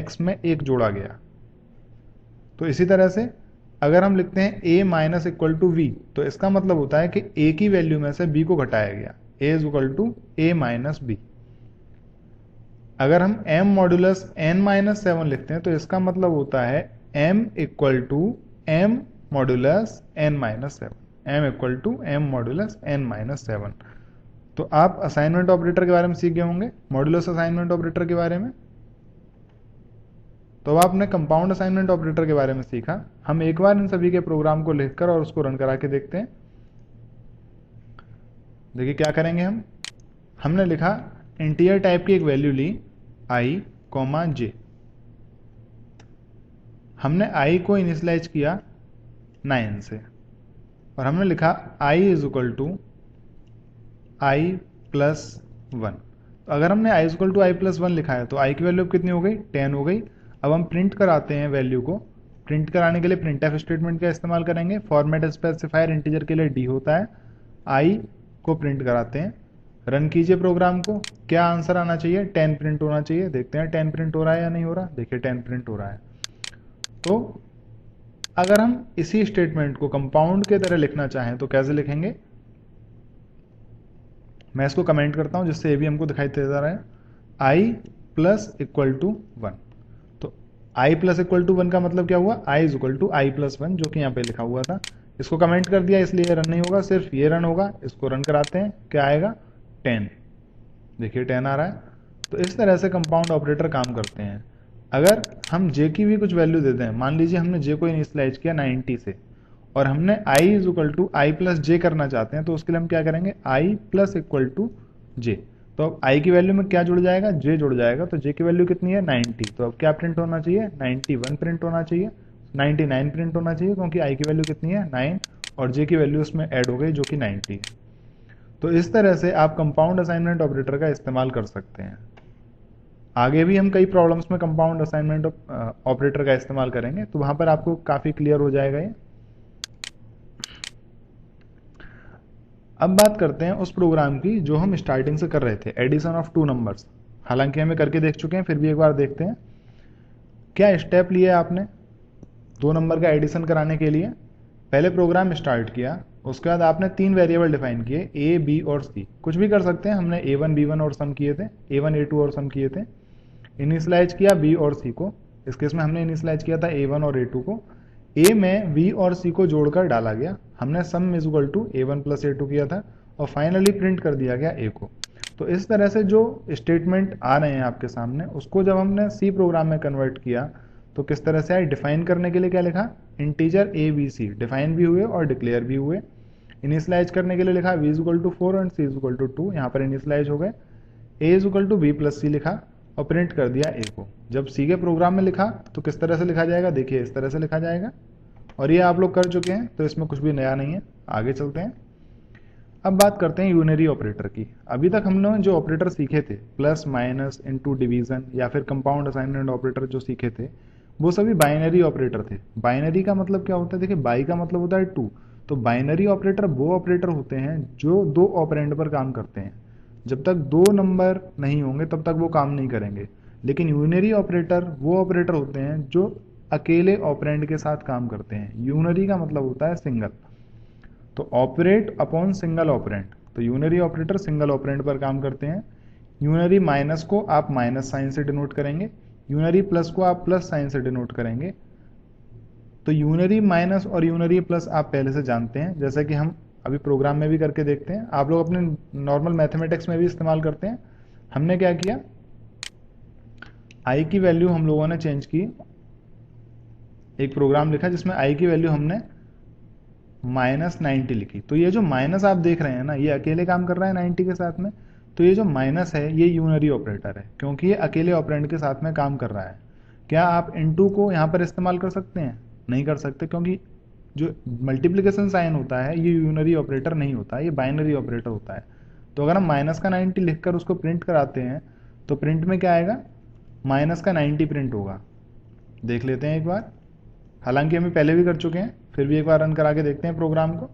x में 1 जोड़ा गया। तो इसी तरह से अगर हम लिखते हैं a minus equal to v, तो इसका मतलब होता है कि a की वैल्यू में से b को घटाया गया, a is equal to a minus b. अगर हम m मॉड्यूलस n माइनस 7 लिखते हैं तो इसका मतलब होता है m equal to m modulus n minus 7, m equal to m modulus n minus 7। तो आप असाइनमेंट ऑपरेटर के बारे में सीख गए होंगे, मॉड्यूलस असाइनमेंट ऑपरेटर के बारे में। तो आपने कंपाउंड असाइनमेंट ऑपरेटर के बारे में सीखा। हम एक बार इन सभी के प्रोग्राम को लिखकर और उसको रन करा के देखते हैं। देखिए क्या करेंगे हम। हमने लिखा इंटीजर टाइप की एक वैल्यू ली i, j। हमने i को इनिशियलाइज किया 9 से और हमने लिखा i is equal to i plus 1। तो अगर हमने i is equal to i plus 1 लिखा है तो i की वैल्यू कितनी हो गई, 10 हो गई। अब हम प्रिंट कराते हैं वैल्यू को। प्रिंट कराने के लिए प्रिंटफ स्टेटमेंट का इस्तेमाल करेंगे। फॉर्मेट स्पेसिफायर इंटीजर के लिए d होता है। i को प्रिंट कराते हैं। रन कीजिए प्रोग्राम को। क्या आंसर आना चाहिए, 10 प्रिंट होना चाहिए। देखते हैं 10 प्रिंट हो रहा है या नहीं हो रहा। देखिए 10 प्रिंट हो रहा है। तो अगर हम इसी स्टेटमेंट को कंपाउंड के तरह लिखना चाहें तो कैसे लिखेंगे, मैं इसको कमेंट करता हूं जिससे ये भी हमको दिखाई देता रहा है। i plus equal to 1। तो i प्लस इक्वल टू 1 का मतलब क्या हुआ, i is equal to i plus 1, जो कि यहाँ पे लिखा हुआ था। इसको कमेंट कर दिया इसलिए रन नहीं होगा, सिर्फ ये रन होगा। इसको रन कराते हैं, क्या आएगा, 10। देखिए 10 आ रहा है। तो इस तरह से कंपाउंड ऑपरेटर काम करते हैं। अगर हम j की भी कुछ वैल्यू देते हैं, मान लीजिए हमने j को इनिशियलाइज किया 90 से और हमने i is equal to i plus j करना चाहते हैं, तो उसके लिए हम क्या करेंगे, i plus equal to j। तो अब i की वैल्यू में क्या जुड़ जाएगा, j जुड़ जाएगा। तो j की वैल्यू कितनी है, 90। तो अब क्या प्रिंट होना चाहिए, 91 प्रिंट होना चाहिए, 99 प्रिंट होना चाहिए, क्योंकि i की वैल्यू कितनी है, 9 और j की वैल्यू उसमें ऐड हो गई जो कि 90 है। तो इस तरह से आप कंपाउंड असाइनमेंट ऑपरेटर का इस्तेमाल कर सकते हैं। आगे भी हम कई प्रॉब्लम्स में कंपाउंड असाइनमेंट ऑपरेटर का इस्तेमाल करेंगे, तो वहां पर आपको काफी क्लियर हो जाएगा ये। अब बात करते हैं उस प्रोग्राम की जो हम स्टार्टिंग से कर रहे थे, एडिशन ऑफ 2 नंबर्स। हालांकि हमें करके देख चुके हैं, फिर भी एक बार देखते हैं। क्या स्टेप लिया आपने 2 नंबर का एडिशन कराने के लिए। पहले प्रोग्राम स्टार्ट किया, उसके बाद आपने 3 वेरिएबल डिफाइन किए, a, b और c। कुछ भी कर सकते हैं। हमने a1 b1 और सम किए थे, a1 a2 और सम किए थे। इनिशियलाइज किया b और c को। इस केस में हमने इनिशियलाइज किया था a1 और a2 को। a में v और c को जोड़कर डाला गया। हमने sum is equal to a1 plus a2 किया था और फाइनली प्रिंट कर दिया गया a को। तो इस तरह से जो स्टेटमेंट आ रहे हैं आपके सामने, उसको जब हमने c प्रोग्राम में कन्वर्ट किया तो किस तरह से आए। डिफाइन करने के लिए क्या लिखा, integer a b c define भी हुए और डिक्लेयर भी हुए। इनिशियलाइज करने के लिए लिखा v is equal to 4 and c is equal to 2, यहाँ पर इनिशियलाइज हो गए। a is equal to b plus c लिखा और प्रिंट कर दिया a को। जब c के प्रोग्राम में लिखा तो किस तरह से लिखा जाएगा, देखिए इस तरह से लिखा जाएगा। और ये आप लोग कर चुके हैं तो इसमें कुछ भी नया नहीं है। आगे चलते हैं। अब बात करते हैं यूनरी ऑपरेटर की। अभी तक हमने जो ऑपरेटर सीखे थे, प्लस माइनस इनटू डिवीजन या फिर कंपाउंड असाइनमेंट ऑपरेटर जो सीखे थे, वो सभी बाइनरी ऑपरेटर थे। बाइनरी का मतलब क्या होता है, देखिए बाई का मतलब होता है 2। तो बाइनरी ऑपरेटर वो ऑपरेटर होते हैं जो 2 ऑपरेंड पर काम करते हैं। जब तक 2 नंबर नहीं होंगे तब तक वो काम नहीं करेंगे। लेकिन यूनरी ऑपरेटर वो ऑपरेटर होते हैं जो अकेले ऑपरेंड के साथ काम करते हैं। यूनरी का मतलब होता है सिंगल। तो ऑपरेट अपॉन सिंगल ऑपरेंड। तो यूनरी ऑपरेटर सिंगल ऑपरेंड पर काम करते हैं। यूनरी माइनस को आप माइनस साइन से डिनोट करेंगे, यूनरी प्लस को आप प्लस साइन से डिनोट करेंगे। तो यूनरी माइनस और यूनरी प्लस आप पहले से जानते हैं, जैसा कि हम अभी प्रोग्राम में भी करके देखते हैं। आप लोग अपने नॉर्मल मैथमेटिक्स में भी इस्तेमाल करते हैं। हमने क्या किया, आई की वैल्यू हम लोगों ने चेंज की। एक प्रोग्राम लिखा जिसमें आई की वैल्यू हमने -90 लिखी। तो ये जो माइनस आप देख रहे हैं ना, ये अकेले काम कर रहा है 90 के साथ में। तो ये जो माइनस है ये यूनरी ऑपरेटर है, क्योंकि ये अकेले ऑपरेंड के साथ में काम कर रहा है। क्या आप इनटू को यहाँ पर इस्तेमाल कर सकते हैं, नहीं कर सकते, क्योंकि जो मल्टीप्लिकेशन साइन होता है ये यूनरी ऑपरेटर नहीं होता है, ये बाइनरी ऑपरेटर होता है। तो अगर हम माइनस का 90 लिखकर उसको प्रिंट कराते हैं तो प्रिंट में क्या आएगा, माइनस का 90 प्रिंट होगा। देख लेते हैं एक बार। हालांकि हमें पहले भी कर चुके हैं, फिर भी एक बार रन करा के देखते हैं प्रोग्राम को।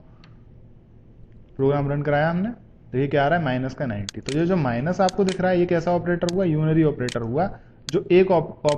प्रोग्राम रन कराया हमने, देखिए क्या आ रहा है, माइनस का 90। तो ये जो माइनस आपको दिख रहा है ये कैसा ऑपरेटर हुआ, यूनरी ऑपरेटर हुआ, जो एक ऑपरेंड